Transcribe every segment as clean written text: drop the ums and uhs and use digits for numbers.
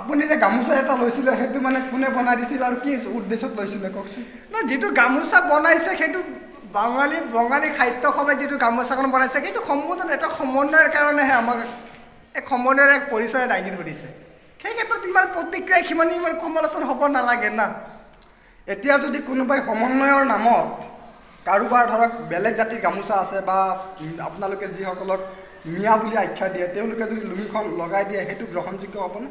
আপুনি যে গামোচা এটা লৈছিলে সেইটো মানে কোনে বনাই দিছিল আৰু কি উদ্দেশ্যত লৈছিলে কওকচোন। ন যিটো গামোচা বনাইছে সেইটো বঙালী সাহিত্য সভাই যিটো গামোচাখন বনাইছে সেইটো সম্বোধন এটা সমন্বয়ৰ কাৰণেহে আমাক এক সমন্বয়ৰ এক পৰিচয় দাঙি ধৰিছে। সেই ক্ষেত্ৰত ইমান প্ৰতিক্ৰিয়া ইমান সমালোচনা হ'ব নালাগে না। এতিয়া যদি কোনোবাই সমন্বয়ৰ নামত কাৰোবাৰ ধৰক বেলেগ জাতিৰ গামোচা আছে বা আপোনালোকে যিসকলক মিয়া বুলি আখ্যা দিয়ে তেওঁলোকে যদি লুঙিখন লগাই দিয়ে সেইটো গ্ৰহণযোগ্য হ'বনে?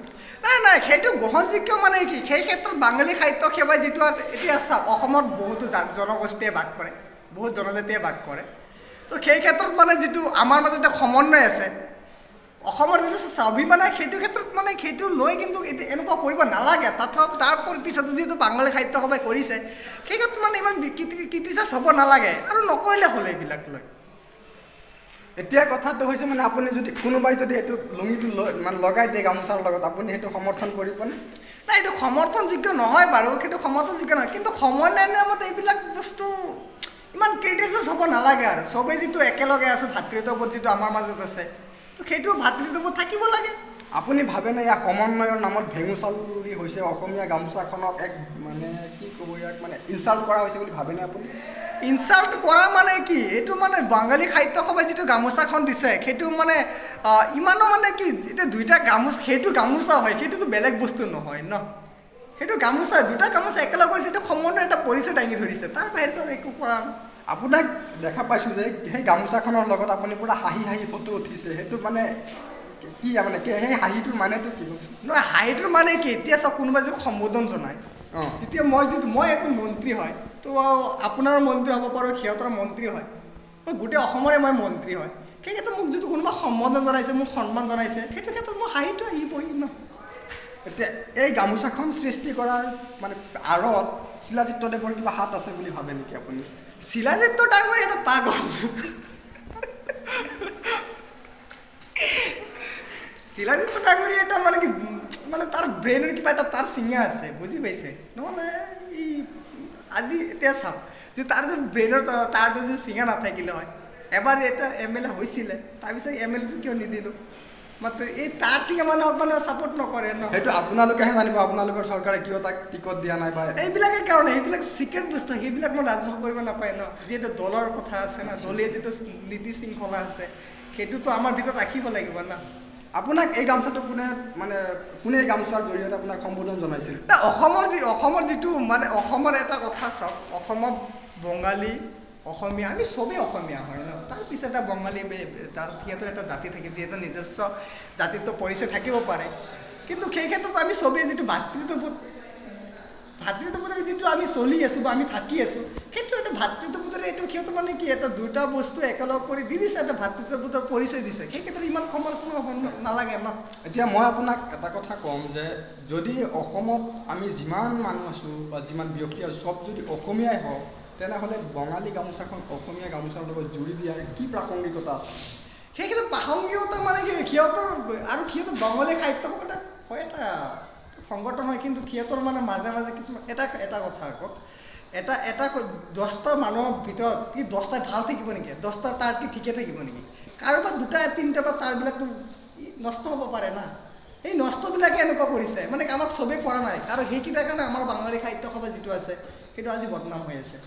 নাই সেইটো গ্ৰহণযোগ্য মানে কি, সেই ক্ষেত্ৰত বাঙালী সাহিত্য সভাই যিটো এতিয়া চাওক অসমত বহুতো জনগোষ্ঠীয়ে বাস কৰে, বহুত জনজাতিয়ে বাস কৰে। তো সেই ক্ষেত্ৰত মানে যিটো আমাৰ মাজত সমন্বয় আছে, অসমৰ যিটো স্বাভিমান সেইটো ক্ষেত্ৰত মানে সেইটো লৈ কিন্তু এনেকুৱা কৰিব নালাগে। তাৰ পিছতো যিহেতু বাঙালী সাহিত্য সভাই কৰিছে সেই ক্ষেত্ৰত মানে ইমান ক্ৰিটিচাইজ হ'ব নালাগে আৰু নকৰিলে হ'ল এইবিলাক লৈ। এতিয়া কথাটো হৈছে মানে আপুনি যদি কোনোবাই যদি এইটো লুঙিটো মানে লগাই দিয়ে গামোচাৰ লগত আপুনি সেইটো সমৰ্থন কৰিবনে? নাই এইটো সমৰ্থনযোগ্য নহয় বাৰু, সেইটো সমৰ্থনযোগ্য নহয়, কিন্তু সমন্বয়ৰ নামত এইবিলাক বস্তু ইমান ক্ৰিটিচাইজ হ'ব নালাগে আৰু চবেই যিটো একেলগে আছোঁ ভাতৃত্ববোধ যিটো আমাৰ মাজত আছে তো সেইটো ভাতৃত্ববোধ থাকিব লাগে। আপুনি ভাবেনে ইয়াক সমন্বয়ৰ নামত ভেঙুচালি হৈছে অসমীয়া গামোচাখনক এক মানে কি ক'ব ইয়াক মানে ইনচাল্ট কৰা হৈছে বুলি ভাবেনে আপুনি? ইনচাল্ট কৰা মানে কি, এইটো মানে বাঙালী সাহিত্য সভাই যিটো গামোচাখন দিছে সেইটো মানে ইমানো মানে কি এতিয়া দুইটা গামোচা সেইটো গামোচা হয় সেইটোতো বেলেগ বস্তু নহয় ন। সেইটো গামোচা দুটা গামোচা একেলগ কৰিছে, সেইটো সমন্বয়ৰ এটা পৰিচয় দাঙি ধৰিছে, তাৰ বাহিৰতো একো কৰা নাই। আপোনাক দেখা পাইছোঁ যে সেই গামোচাখনৰ লগত আপুনি পূৰা হাঁহি হাঁহি ফটো উঠিছে, সেইটো মানে কি মানে সেই হাঁহিটোৰ মানেটো কি কওকচোন? নহয় হাঁহিটোৰ মানে কি, এতিয়া চাওক কোনোবাই যদি সম্বোধন জনায় তেতিয়া মই এজন মন্ত্ৰী হয় তো আপোনাৰ মন্ত্ৰী হ'ব পাৰোঁ, সিহঁতৰ মন্ত্ৰী হয়, গোটেই অসমৰে মই মন্ত্ৰী হয়, সেই ক্ষেত্ৰত মোক যদি কোনোবা সম্বোধন জনাইছে মোক সন্মান জনাইছে সেইটো ক্ষেত্ৰত মোৰ হাঁহিটো আহিবই ন। এতিয়া এই গামোচাখন সৃষ্টি কৰাৰ মানে আঁৰত শিলাজিৎদেৱৰ কিবা হাত আছে বুলি ভাবে নেকি আপুনি? শিলাজিৎ ডাঙৰীয়া এটা পাগল। শিলাজিৎ ডাঙৰীয়া এটা মানে কি মানে তাৰ ব্ৰেইনৰ কিবা এটা তাৰ চিঙা আছে, বুজি পাইছে? নহ'লে ই আজি এতিয়া চাওক যদি তাৰ যদি ব্ৰেইনৰ তাৰটো যদি চিঙা নাথাকিলে হয়, এবাৰ এটা MLA হৈছিলে তাৰপিছত MLAটো কিয় নিদিলোঁ? মাত্ৰ এই তাৰ চিঙা মানুহক মানে ছাপোৰ্ট নকৰে ন। সেইটো আপোনালোকেহে জানিব আপোনালোকৰ চৰকাৰে কিয় তাক টিকট দিয়া নাই বা এইবিলাকে কাৰণে সেইবিলাক চিক্ৰেট বস্তু সেইবিলাক মই ৰাজহুৱা কৰিব নাপায় ন। যিহেতু দলৰ কথা আছে না, দলীয় যিটো নীতি শৃংখলা আছে সেইটোতো আমাৰ ভিতৰত ৰাখিব লাগিব না। আপোনাক এই গামোচাটো কোনে এই গামোচাৰ জৰিয়তে আপোনাক সম্বোধন জনাইছিল? অসমৰ যিটো মানে অসমৰ এটা কথা চাওক, অসমত বঙালী অসমীয়া আমি চবেই অসমীয়া হয় ন, তাৰপিছত এটা বঙালী সিহঁতৰ এটা জাতি থাকে, যিহেতু নিজস্ব জাতিত্ব পৰিচয় থাকিব পাৰে, কিন্তু সেই ক্ষেত্ৰত আমি চবেই যিটো ভাতৃত্ববোধেৰে যিটো আমি চলি আছোঁ বা আমি থাকি আছোঁ সেইটো এটা ভাতৃত্ববোধেৰে এইটো সিহঁতৰ মানে কি এটা দুটা বস্তু একেলগ কৰি দি দিছে, এটা ভাতৃত্ববোধৰ পৰিচয় দিছে, সেই ক্ষেত্ৰত ইমান সমালোচনা হ'ব নালাগে ন। এতিয়া মই আপোনাক এটা কথা ক'ম যে যদি অসমত আমি যিমান মানুহ আছোঁ বা যিমান ব্যক্তি আছোঁ চব যদি অসমীয়াই হওক তেনেহ'লে বঙালী গামোচাখন অসমীয়া গামোচাৰ লগত জুৰি দিয়াৰ কি প্ৰাসংগিকতা আছে? সেই ক্ষেত্ৰত প্ৰাসংগিকতা মানে কি সিহঁতৰ বঙালী সাহিত্য সভা হয় এটা সংগঠন হয়, কিন্তু সিহঁতৰ মানে মাজে মাজে কিছুমান এটা কথা আকৌ এটা 10টা মানুহৰ ভিতৰত কি 10টাই ভাল থাকিব নেকি, 10টা তাৰ কি ঠিকে থাকিব নেকি? কাৰোবাৰ 2টা 3টা বা তাৰবিলাকতো নষ্ট হ'ব পাৰে না। এই নষ্টবিলাকে এনেকুৱা কৰিছে মানে আমাক চবেই কৰা নাই আৰু সেইকেইটাৰ কাৰণে আমাৰ বাঙালী সাহিত্য সভা যিটো আছে সেইটো আজি বদনাম হৈ আছে।